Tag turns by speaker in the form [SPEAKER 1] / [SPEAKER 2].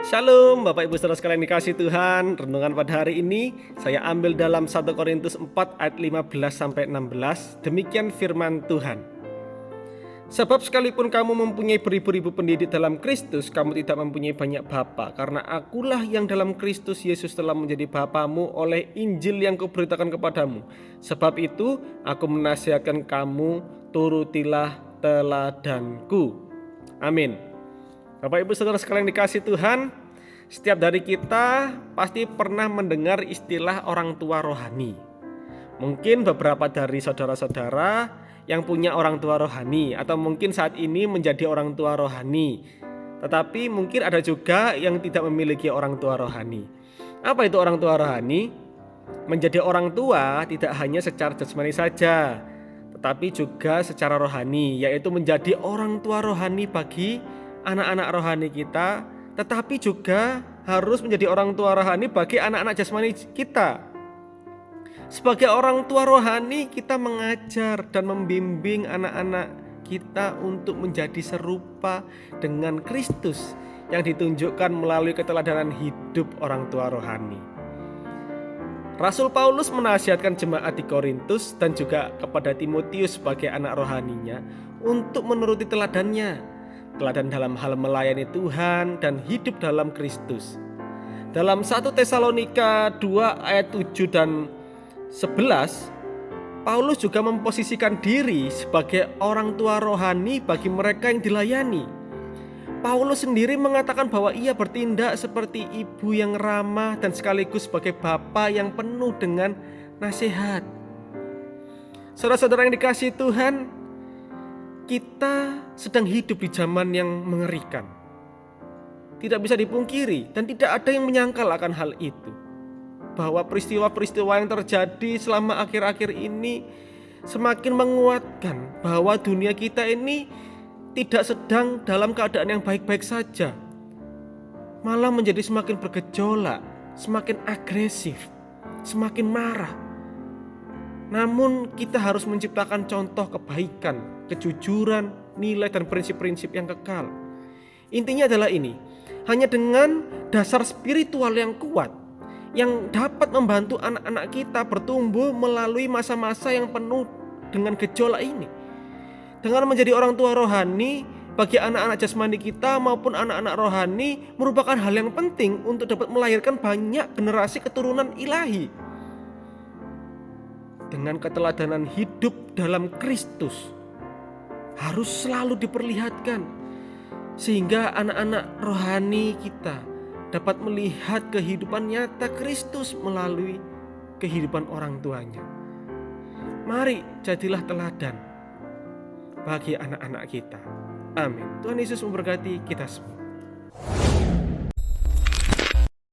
[SPEAKER 1] Shalom Bapak Ibu Saudara sekalian dikasih Tuhan. Renungan pada hari ini saya ambil dalam 1 Korintus 4 ayat 15-16. Demikian firman Tuhan. Sebab sekalipun kamu mempunyai beribu-ribu pendidik dalam Kristus, kamu tidak mempunyai banyak bapa, karena akulah yang dalam Kristus Yesus telah menjadi bapamu oleh Injil yang kuberitakan kepadamu. Sebab itu aku menasihatkan kamu, turutilah teladanku. Amin. Bapak Ibu Saudara sekalian dikasih Tuhan, setiap dari kita pasti pernah mendengar istilah orang tua rohani. Mungkin beberapa dari saudara-saudara yang punya orang tua rohani, atau mungkin saat ini menjadi orang tua rohani. Tetapi mungkin ada juga yang tidak memiliki orang tua rohani. Apa itu orang tua rohani? Menjadi orang tua tidak hanya secara jasmani saja, tetapi juga secara rohani, yaitu menjadi orang tua rohani bagi anak-anak rohani kita, tetapi juga harus menjadi orang tua rohani bagi anak-anak jasmani kita. Sebagai orang tua rohani, kita mengajar dan membimbing anak-anak kita untuk menjadi serupa dengan Kristus yang ditunjukkan melalui keteladanan hidup orang tua rohani. Rasul Paulus menasihatkan jemaat di Korintus dan juga kepada Timotius sebagai anak rohaninya untuk menuruti teladannya. Teladan dalam hal melayani Tuhan dan hidup dalam Kristus. Dalam 1 Tesalonika 2 ayat 7 dan 11, Paulus juga memposisikan diri sebagai orang tua rohani bagi mereka yang dilayani. Paulus sendiri mengatakan bahwa ia bertindak seperti ibu yang ramah dan sekaligus sebagai bapa yang penuh dengan nasihat. Saudara-saudara yang dikasihi Tuhan, kita sedang hidup di zaman yang mengerikan. Tidak bisa dipungkiri dan tidak ada yang menyangkal akan hal itu. Bahwa peristiwa-peristiwa yang terjadi selama akhir-akhir ini semakin menguatkan bahwa dunia kita ini tidak sedang dalam keadaan yang baik-baik saja. Malah menjadi semakin bergejolak, semakin agresif, semakin marah. Namun kita harus menciptakan contoh kebaikan, kejujuran, nilai dan prinsip-prinsip yang kekal. Intinya adalah ini, hanya dengan dasar spiritual yang kuat yang dapat membantu anak-anak kita bertumbuh melalui masa-masa yang penuh dengan gejolak ini. Dengan menjadi orang tua rohani bagi anak-anak jasmani kita maupun anak-anak rohani merupakan hal yang penting untuk dapat melahirkan banyak generasi keturunan ilahi. Dengan keteladanan hidup dalam Kristus harus selalu diperlihatkan, sehingga anak-anak rohani kita dapat melihat kehidupan nyata Kristus melalui kehidupan orang tuanya. Mari jadilah teladan bagi anak-anak kita. Amin. Tuhan Yesus memberkati kita semua.